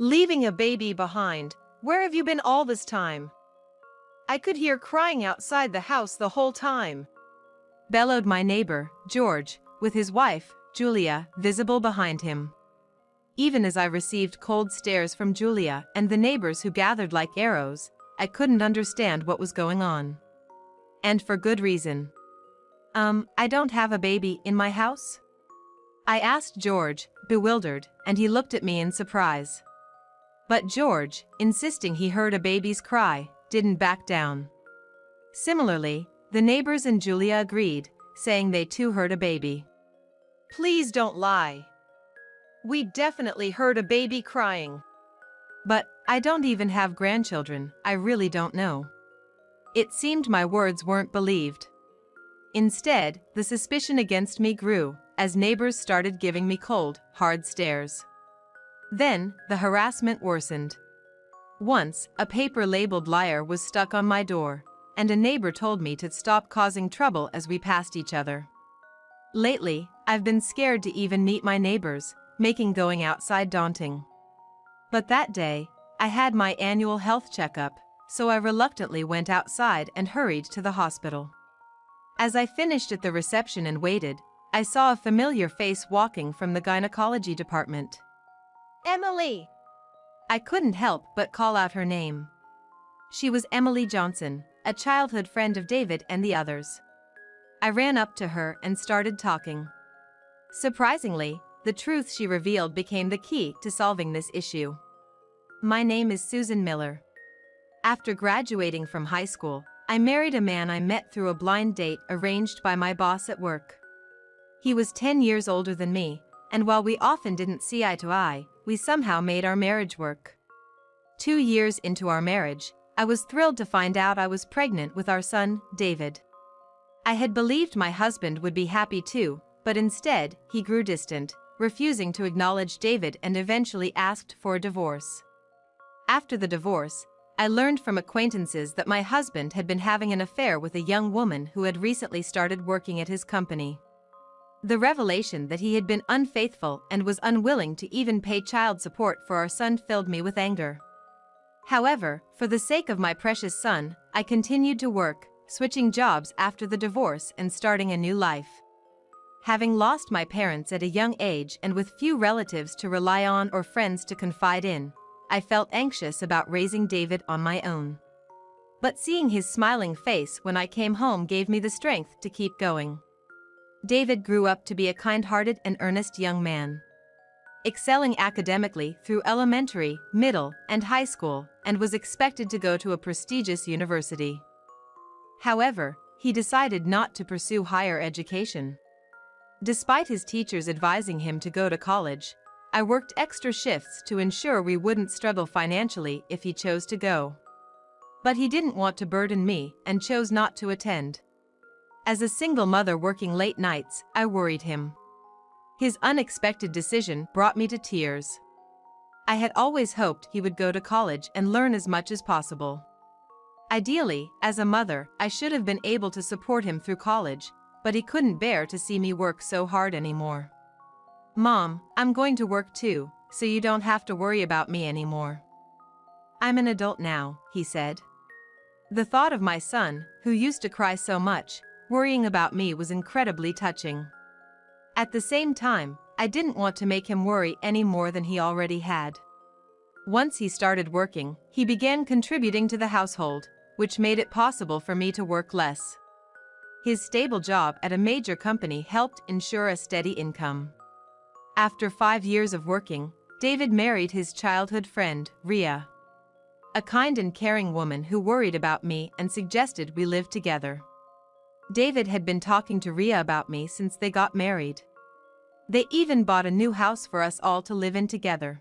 Leaving a baby behind. Where have you been all this time? I could hear crying outside the house the whole time, bellowed my neighbor, George, with his wife, Julia, visible behind him. Even as I received cold stares from Julia and the neighbors who gathered like arrows, I couldn't understand what was going on. And for good reason. I don't have a baby in my house? I asked George, bewildered, and he looked at me in surprise. But George, insisting he heard a baby's cry, didn't back down. Similarly, the neighbors and Julia agreed, saying they too heard a baby. Please don't lie. We definitely heard a baby crying. But I don't even have grandchildren, I really don't know. It seemed my words weren't believed. Instead, the suspicion against me grew, as neighbors started giving me cold, hard stares. Then, the harassment worsened. Once, a paper labeled liar was stuck on my door, and a neighbor told me to stop causing trouble as we passed each other. Lately, I've been scared to even meet my neighbors, making going outside daunting. But that day, I had my annual health checkup, so I reluctantly went outside and hurried to the hospital. As I finished at the reception and waited, I saw a familiar face walking from the gynecology department. Emily! I couldn't help but call out her name. She was Emily Johnson, a childhood friend of David and the others. I ran up to her and started talking. Surprisingly, the truth she revealed became the key to solving this issue. My name is Susan Miller. After graduating from high school, I married a man I met through a blind date arranged by my boss at work. He was 10 years older than me, and while we often didn't see eye to eye, we somehow made our marriage work. 2 years into our marriage, I was thrilled to find out I was pregnant with our son, David. I had believed my husband would be happy too, but instead, he grew distant, refusing to acknowledge David and eventually asked for a divorce. After the divorce, I learned from acquaintances that my husband had been having an affair with a young woman who had recently started working at his company. The revelation that he had been unfaithful and was unwilling to even pay child support for our son filled me with anger. However, for the sake of my precious son, I continued to work, switching jobs after the divorce and starting a new life. Having lost my parents at a young age and with few relatives to rely on or friends to confide in, I felt anxious about raising David on my own. But seeing his smiling face when I came home gave me the strength to keep going. David grew up to be a kind-hearted and earnest young man, excelling academically through elementary, middle, and high school, and was expected to go to a prestigious university. However, he decided not to pursue higher education. Despite his teachers advising him to go to college, I worked extra shifts to ensure we wouldn't struggle financially if he chose to go. But he didn't want to burden me and chose not to attend. As a single mother working late nights, I worried him. His unexpected decision brought me to tears. I had always hoped he would go to college and learn as much as possible. Ideally, as a mother, I should have been able to support him through college, but he couldn't bear to see me work so hard anymore. Mom, I'm going to work too, so you don't have to worry about me anymore. I'm an adult now, he said. The thought of my son, who used to cry so much, worrying about me was incredibly touching. At the same time, I didn't want to make him worry any more than he already had. Once he started working, he began contributing to the household, which made it possible for me to work less. His stable job at a major company helped ensure a steady income. After 5 years of working, David married his childhood friend, Rhea, a kind and caring woman who worried about me and suggested we live together. David had been talking to Rhea about me since they got married. They even bought a new house for us all to live in together.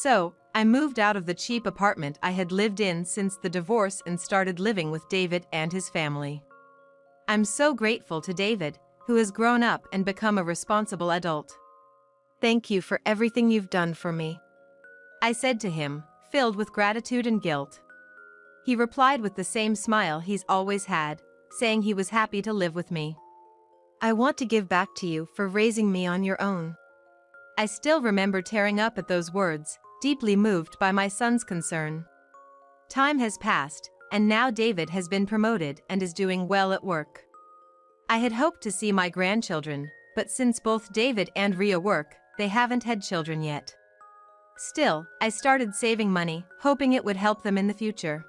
So, I moved out of the cheap apartment I had lived in since the divorce and started living with David and his family. I'm so grateful to David, who has grown up and become a responsible adult. Thank you for everything you've done for me, I said to him, filled with gratitude and guilt. He replied with the same smile he's always had, saying he was happy to live with me. I want to give back to you for raising me on your own. I still remember tearing up at those words, deeply moved by my son's concern. Time has passed, and now David has been promoted and is doing well at work. I had hoped to see my grandchildren, but since both David and Rhea work, they haven't had children yet. Still, I started saving money, hoping it would help them in the future.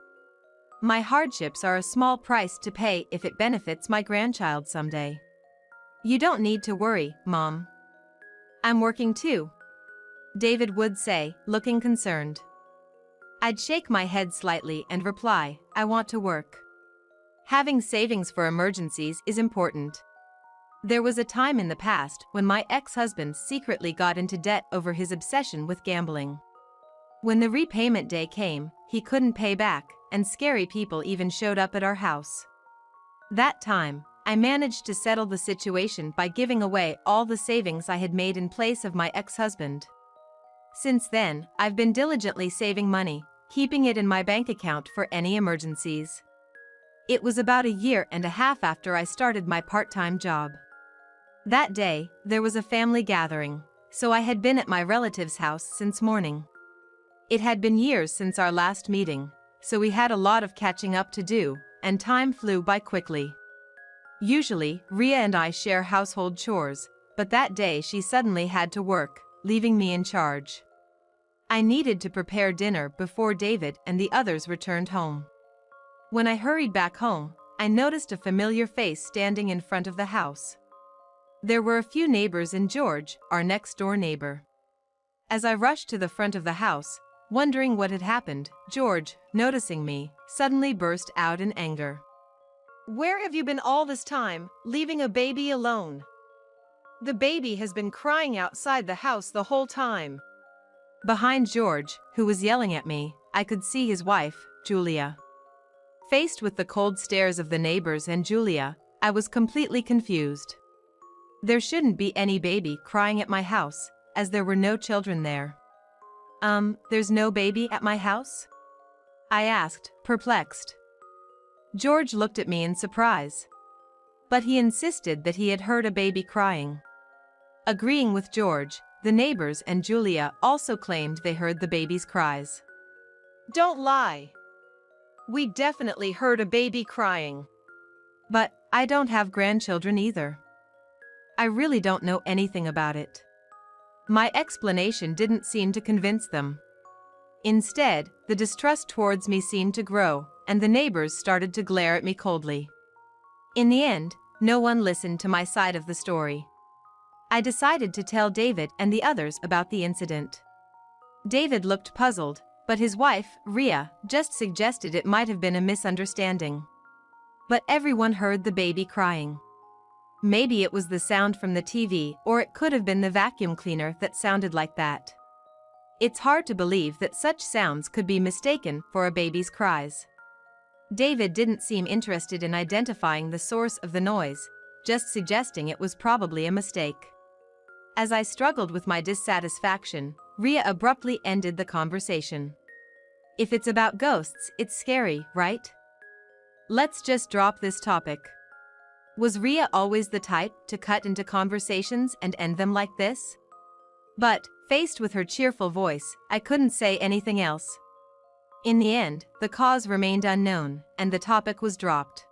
My hardships are a small price to pay if it benefits my grandchild someday. You don't need to worry, Mom. I'm working too, David would say, looking concerned. I'd shake my head slightly and reply, I want to work. Having savings for emergencies is important. There was a time in the past when my ex-husband secretly got into debt over his obsession with gambling. When the repayment day came, he couldn't pay back, and scary people even showed up at our house. That time, I managed to settle the situation by giving away all the savings I had made in place of my ex-husband. Since then, I've been diligently saving money, keeping it in my bank account for any emergencies. It was about 1.5 years after I started my part-time job. That day, there was a family gathering, so I had been at my relative's house since morning. It had been years since our last meeting, so we had a lot of catching up to do, and time flew by quickly. Usually, Rhea and I share household chores, but that day she suddenly had to work, leaving me in charge. I needed to prepare dinner before David and the others returned home. When I hurried back home, I noticed a familiar face standing in front of the house. There were a few neighbors and George, our next-door neighbor. As I rushed to the front of the house, wondering what had happened, George, noticing me, suddenly burst out in anger. Where have you been all this time, leaving a baby alone? The baby has been crying outside the house the whole time. Behind George, who was yelling at me, I could see his wife, Julia. Faced with the cold stares of the neighbors and Julia, I was completely confused. There shouldn't be any baby crying at my house, as there were no children there. There's no baby at my house? I asked, perplexed. George looked at me in surprise. But he insisted that he had heard a baby crying. Agreeing with George, the neighbors and Julia also claimed they heard the baby's cries. Don't lie. We definitely heard a baby crying. But I don't have grandchildren either. I really don't know anything about it. My explanation didn't seem to convince them. Instead, the distrust towards me seemed to grow, and the neighbors started to glare at me coldly. In the end, no one listened to my side of the story. I decided to tell David and the others about the incident. David looked puzzled, but his wife, Rhea, just suggested it might have been a misunderstanding. But everyone heard the baby crying. Maybe it was the sound from the TV, or it could have been the vacuum cleaner that sounded like that. It's hard to believe that such sounds could be mistaken for a baby's cries. David didn't seem interested in identifying the source of the noise, just suggesting it was probably a mistake. As I struggled with my dissatisfaction, Rhea abruptly ended the conversation. If it's about ghosts, it's scary, right? Let's just drop this topic. Was Rhea always the type to cut into conversations and end them like this? But, faced with her cheerful voice, I couldn't say anything else. In the end, the cause remained unknown, and the topic was dropped.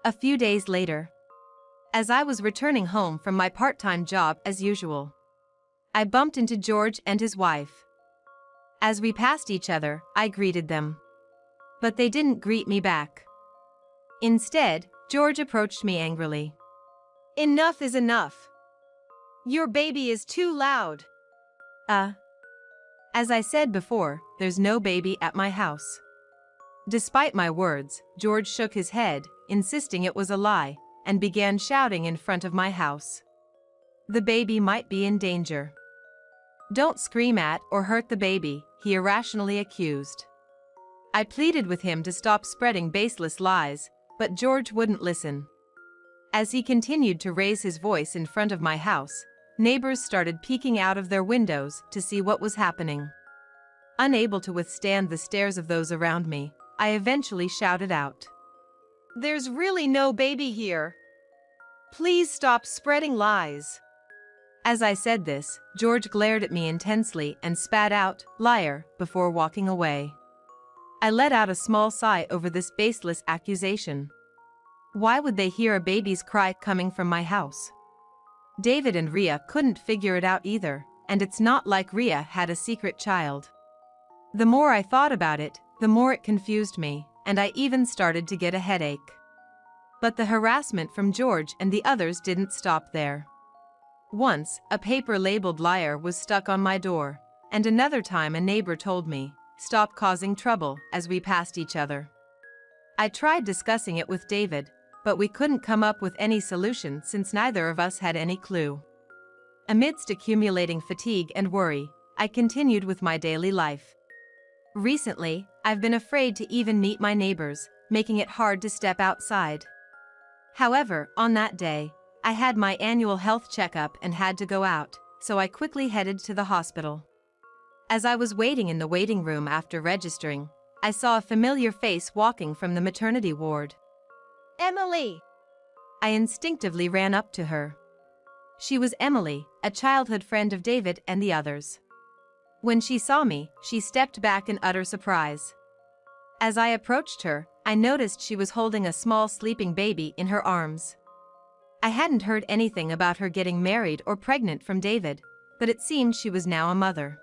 A few days later, as I was returning home from my part-time job as usual, I bumped into George and his wife. As we passed each other, I greeted them. But they didn't greet me back. Instead, George approached me angrily. Enough is enough. Your baby is too loud. As I said before, there's no baby at my house. Despite my words, George shook his head, insisting it was a lie, and began shouting in front of my house. The baby might be in danger. Don't scream at or hurt the baby, he irrationally accused. I pleaded with him to stop spreading baseless lies, but George wouldn't listen. As he continued to raise his voice in front of my house, neighbors started peeking out of their windows to see what was happening. Unable to withstand the stares of those around me, I eventually shouted out. There's really no baby here. Please stop spreading lies. As I said this, George glared at me intensely and spat out, "Liar," before walking away. I let out a small sigh over this baseless accusation. Why would they hear a baby's cry coming from my house? David and Rhea couldn't figure it out either, and it's not like Rhea had a secret child. The more I thought about it, the more it confused me, and I even started to get a headache. But the harassment from George and the others didn't stop there. Once, a paper labeled "liar" was stuck on my door, and another time a neighbor told me, "Stop causing trouble," as we passed each other. I tried discussing it with David, but we couldn't come up with any solution since neither of us had any clue. Amidst accumulating fatigue and worry, I continued with my daily life. Recently, I've been afraid to even meet my neighbors, making it hard to step outside. However, on that day, I had my annual health checkup and had to go out, so I quickly headed to the hospital. As I was waiting in the waiting room after registering, I saw a familiar face walking from the maternity ward. Emily! I instinctively ran up to her. She was Emily, a childhood friend of David and the others. When she saw me, she stepped back in utter surprise. As I approached her, I noticed she was holding a small sleeping baby in her arms. I hadn't heard anything about her getting married or pregnant from David, but it seemed she was now a mother.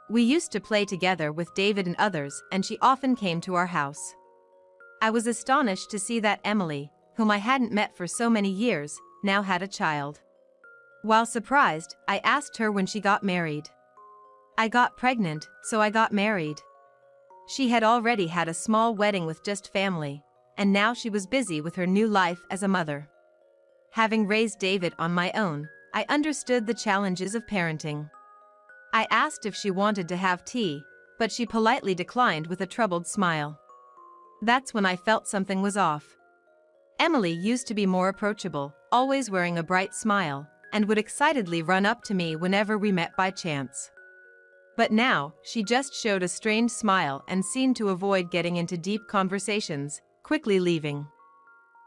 We used to play together with David and others, and she often came to our house. I was astonished to see that Emily, whom I hadn't met for so many years, now had a child. While surprised, I asked her when she got married. "I got pregnant, so I got married." She had already had a small wedding with just family, and now she was busy with her new life as a mother. Having raised David on my own, I understood the challenges of parenting. I asked if she wanted to have tea, but she politely declined with a troubled smile. That's when I felt something was off. Emily used to be more approachable, always wearing a bright smile, and would excitedly run up to me whenever we met by chance. But now, she just showed a strained smile and seemed to avoid getting into deep conversations, quickly leaving.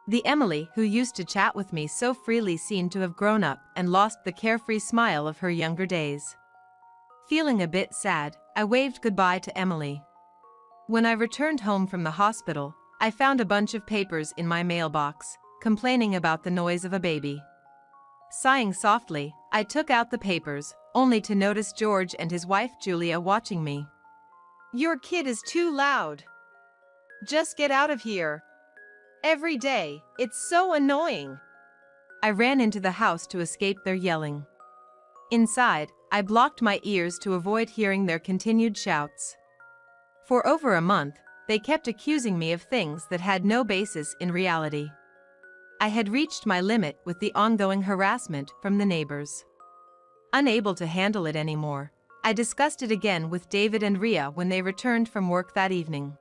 The Emily who used to chat with me so freely seemed to have grown up and lost the carefree smile of her younger days. Feeling a bit sad, I waved goodbye to Emily. When I returned home from the hospital, I found a bunch of papers in my mailbox, complaining about the noise of a baby. Sighing softly, I took out the papers, only to notice George and his wife Julia watching me. "Your kid is too loud. Just get out of here. Every day, it's so annoying." I ran into the house to escape their yelling. Inside, I blocked my ears to avoid hearing their continued shouts. For over a month, they kept accusing me of things that had no basis in reality. I had reached my limit with the ongoing harassment from the neighbors. Unable to handle it anymore, I discussed it again with David and Rhea when they returned from work that evening.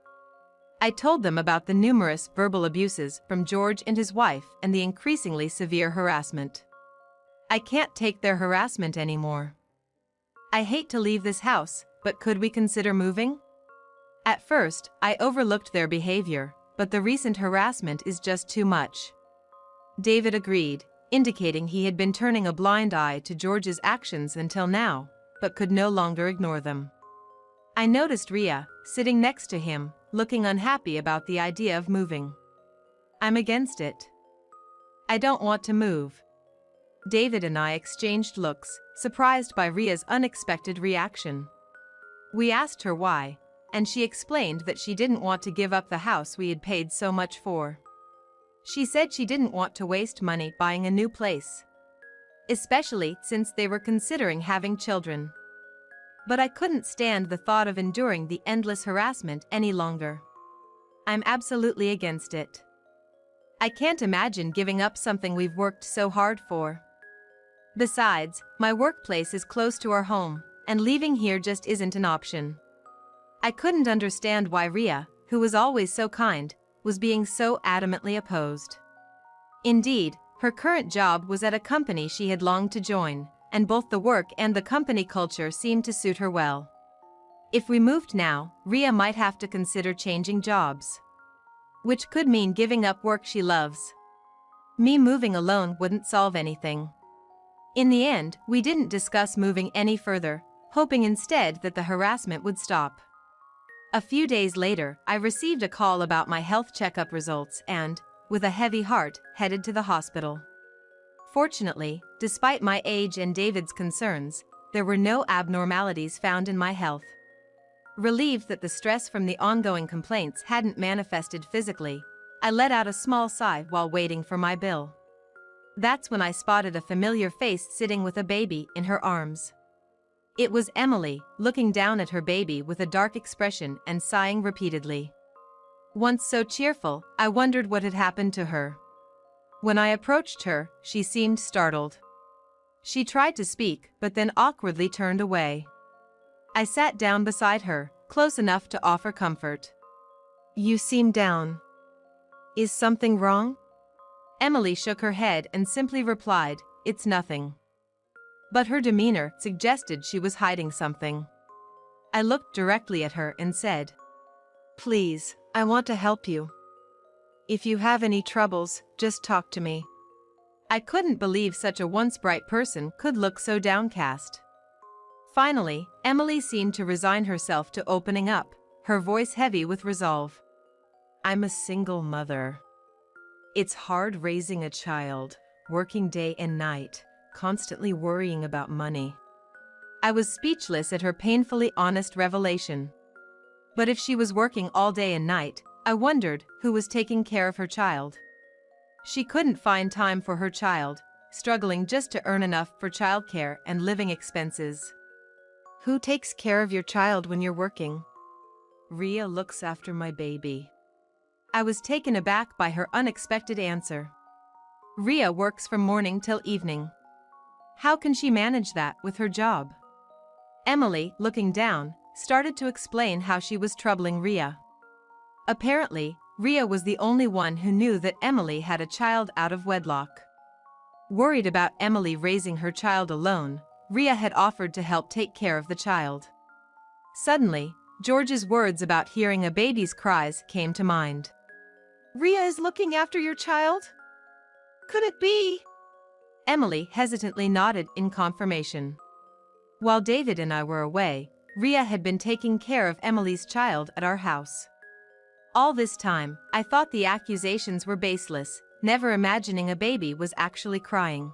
I told them about the numerous verbal abuses from George and his wife and the increasingly severe harassment. "I can't take their harassment anymore. I hate to leave this house, but could we consider moving?" At first, I overlooked their behavior, but the recent harassment is just too much. David agreed, indicating he had been turning a blind eye to George's actions until now, but could no longer ignore them. I noticed Rhea, sitting next to him, looking unhappy about the idea of moving. "I'm against it. I don't want to move." David and I exchanged looks, surprised by Rhea's unexpected reaction. We asked her why, and she explained that she didn't want to give up the house we had paid so much for. She said she didn't want to waste money buying a new place, especially since they were considering having children. But I couldn't stand the thought of enduring the endless harassment any longer. I'm absolutely against it. I can't imagine giving up something we've worked so hard for. Besides, my workplace is close to our home, and leaving here just isn't an option. I couldn't understand why Rhea, who was always so kind, was being so adamantly opposed. Indeed, her current job was at a company she had longed to join, and both the work and the company culture seemed to suit her well. If we moved now, Rhea might have to consider changing jobs, which could mean giving up work she loves. Me moving alone wouldn't solve anything. In the end, we didn't discuss moving any further, hoping instead that the harassment would stop. A few days later, I received a call about my health checkup results and, with a heavy heart, headed to the hospital. Fortunately, despite my age and David's concerns, there were no abnormalities found in my health. Relieved that the stress from the ongoing complaints hadn't manifested physically, I let out a small sigh while waiting for my bill. That's when I spotted a familiar face sitting with a baby in her arms. It was Emily, looking down at her baby with a dark expression and sighing repeatedly. Once so cheerful, I wondered what had happened to her. When I approached her, she seemed startled. She tried to speak, but then awkwardly turned away. I sat down beside her, close enough to offer comfort. "You seem down. Is something wrong?" Emily shook her head and simply replied, "It's nothing." But her demeanor suggested she was hiding something. I looked directly at her and said, "Please, I want to help you. If you have any troubles, just talk to me." I couldn't believe such a once bright person could look so downcast. Finally, Emily seemed to resign herself to opening up, her voice heavy with resolve. "I'm a single mother. It's hard raising a child, working day and night, constantly worrying about money." I was speechless at her painfully honest revelation. But if she was working all day and night, I wondered who was taking care of her child. She couldn't find time for her child, struggling just to earn enough for childcare and living expenses. "Who takes care of your child when you're working?" "Ria looks after my baby." I was taken aback by her unexpected answer. "Ria works from morning till evening. How can she manage that with her job?" Emily, looking down, started to explain how she was troubling Ria. Apparently, Ria was the only one who knew that Emily had a child out of wedlock. Worried about Emily raising her child alone, Ria had offered to help take care of the child. Suddenly, George's words about hearing a baby's cries came to mind. "Ria is looking after your child? Could it be?" Emily hesitantly nodded in confirmation. While David and I were away, Ria had been taking care of Emily's child at our house. All this time, I thought the accusations were baseless, never imagining a baby was actually crying.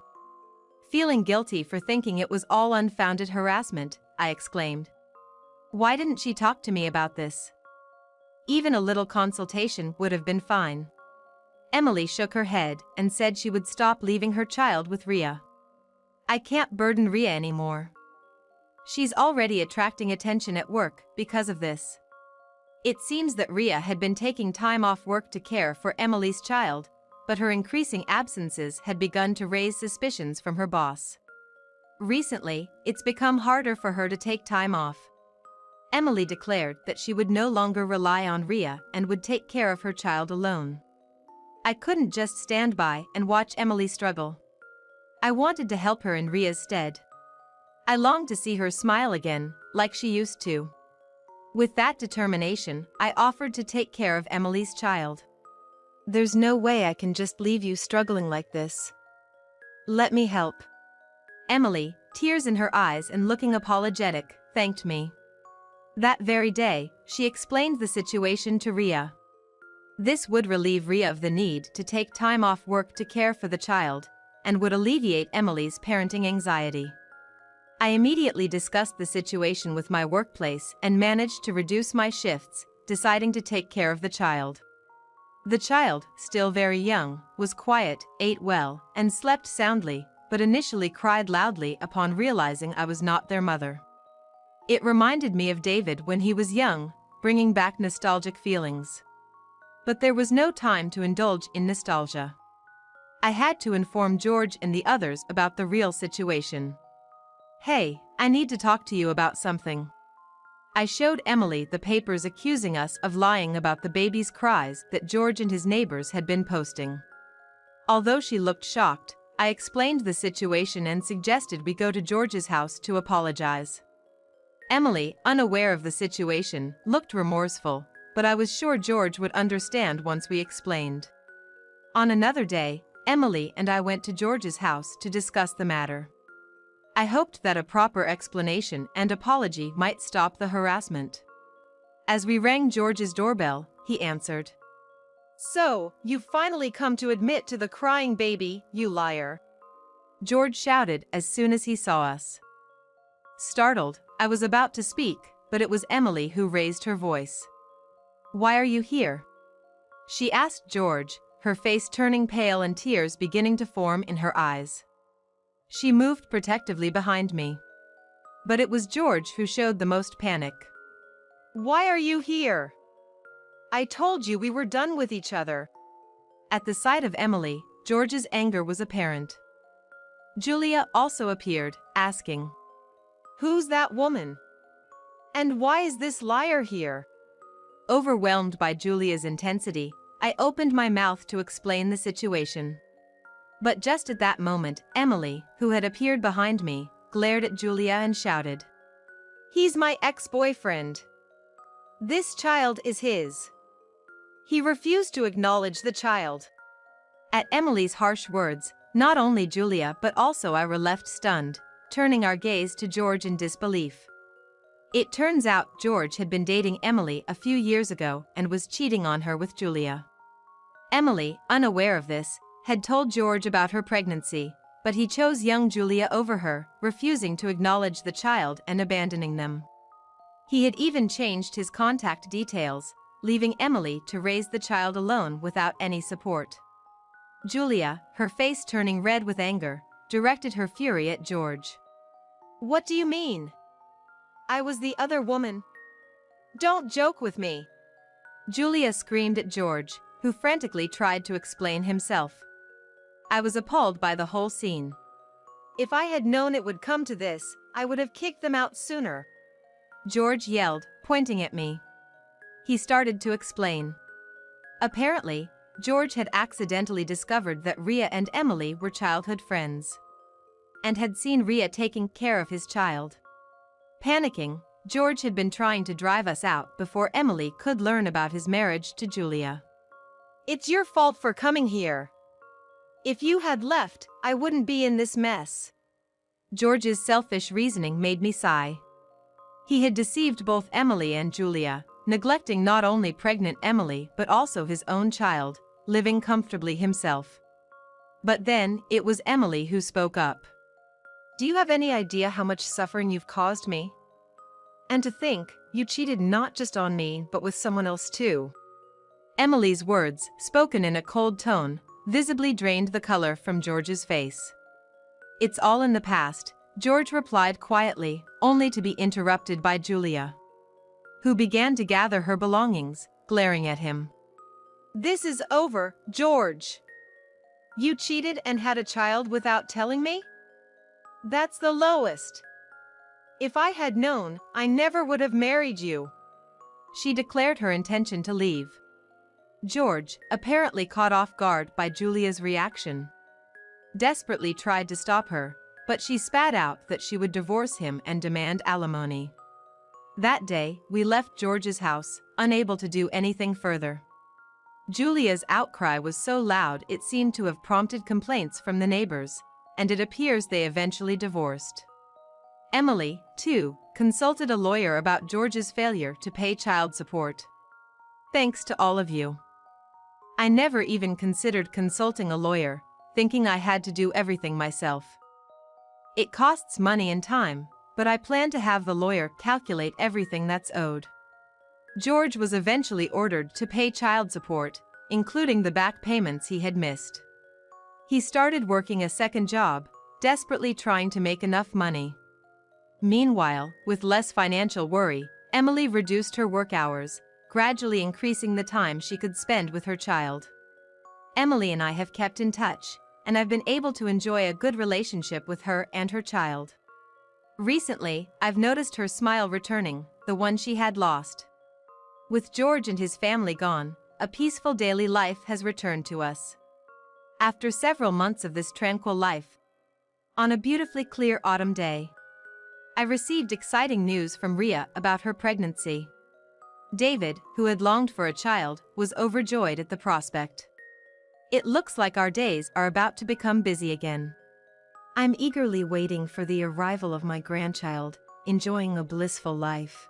Feeling guilty for thinking it was all unfounded harassment, I exclaimed. "Why didn't she talk to me about this?" Even a little consultation would have been fine. Emily shook her head and said she would stop leaving her child with Ria. "I can't burden Ria anymore. She's already attracting attention at work because of this." It seems that Ria had been taking time off work to care for Emily's child, but her increasing absences had begun to raise suspicions from her boss. Recently, it's become harder for her to take time off. Emily declared that she would no longer rely on Ria and would take care of her child alone. I couldn't just stand by and watch Emily struggle. I wanted to help her in Ria's stead. I longed to see her smile again, like she used to. With that determination, I offered to take care of Emily's child. "There's no way I can just leave you struggling like this. Let me help." Emily, tears in her eyes and looking apologetic, thanked me. That very day, she explained the situation to Ria. This would relieve Ria of the need to take time off work to care for the child, and would alleviate Emily's parenting anxiety. I immediately discussed the situation with my workplace and managed to reduce my shifts, deciding to take care of the child. The child, still very young, was quiet, ate well, and slept soundly, but initially cried loudly upon realizing I was not their mother. It reminded me of David when he was young, bringing back nostalgic feelings. But there was no time to indulge in nostalgia. I had to inform George and the others about the real situation. "Hey, I need to talk to you about something." I showed Emily the papers accusing us of lying about the baby's cries that George and his neighbors had been posting. Although she looked shocked, I explained the situation and suggested we go to George's house to apologize. Emily, unaware of the situation, looked remorseful, but I was sure George would understand once we explained. On another day, Emily and I went to George's house to discuss the matter. I hoped that a proper explanation and apology might stop the harassment. As we rang George's doorbell, he answered. So, you've finally come to admit to the crying baby, you liar. George shouted as soon as he saw us. Startled, I was about to speak, but it was Emily who raised her voice. Why are you here? She asked George, her face turning pale and tears beginning to form in her eyes. She moved protectively behind me. But it was George who showed the most panic. Why are you here? I told you we were done with each other. At the sight of Emily, George's anger was apparent. Julia also appeared, asking, Who's that woman? And why is this liar here? Overwhelmed by Julia's intensity, I opened my mouth to explain the situation. But just at that moment, Emily, who had appeared behind me, glared at Julia and shouted, He's my ex-boyfriend. This child is his. He refused to acknowledge the child. At Emily's harsh words, not only Julia but also I were left stunned, turning our gaze to George in disbelief. It turns out George had been dating Emily a few years ago and was cheating on her with Julia. Emily, unaware of this, had told George about her pregnancy, but he chose young Julia over her, refusing to acknowledge the child and abandoning them. He had even changed his contact details, leaving Emily to raise the child alone without any support. Julia, her face turning red with anger, directed her fury at George. What do you mean? I was the other woman. Don't joke with me. Julia screamed at George, who frantically tried to explain himself. I was appalled by the whole scene. If I had known it would come to this, I would have kicked them out sooner. George yelled, pointing at me. He started to explain. Apparently, George had accidentally discovered that Ria and Emily were childhood friends, and had seen Ria taking care of his child. Panicking, George had been trying to drive us out before Emily could learn about his marriage to Julia. It's your fault for coming here. If you had left, I wouldn't be in this mess. George's selfish reasoning made me sigh. He had deceived both Emily and Julia, neglecting not only pregnant Emily but also his own child, living comfortably himself. But then, it was Emily who spoke up. Do you have any idea how much suffering you've caused me? And to think, you cheated not just on me but with someone else too. Emily's words, spoken in a cold tone, visibly drained the color from George's face. It's all in the past, George replied quietly, only to be interrupted by Julia, who began to gather her belongings, glaring at him. This is over, George. You cheated and had a child without telling me? That's the lowest. If I had known, I never would have married you. She declared her intention to leave. George, apparently caught off guard by Julia's reaction, desperately tried to stop her, but she spat out that she would divorce him and demand alimony. That day, we left George's house, unable to do anything further. Julia's outcry was so loud it seemed to have prompted complaints from the neighbors, and it appears they eventually divorced. Emily, too, consulted a lawyer about George's failure to pay child support. Thanks to all of you. I never even considered consulting a lawyer, thinking I had to do everything myself. It costs money and time, but I plan to have the lawyer calculate everything that's owed. George was eventually ordered to pay child support, including the back payments he had missed. He started working a second job, desperately trying to make enough money. Meanwhile, with less financial worry, Emily reduced her work hours, gradually increasing the time she could spend with her child. Emily and I have kept in touch, and I've been able to enjoy a good relationship with her and her child. Recently, I've noticed her smile returning, the one she had lost. With George and his family gone, a peaceful daily life has returned to us. After several months of this tranquil life, on a beautifully clear autumn day, I received exciting news from Ria about her pregnancy. David, who had longed for a child, was overjoyed at the prospect. It looks like our days are about to become busy again. I'm eagerly waiting for the arrival of my grandchild, enjoying a blissful life.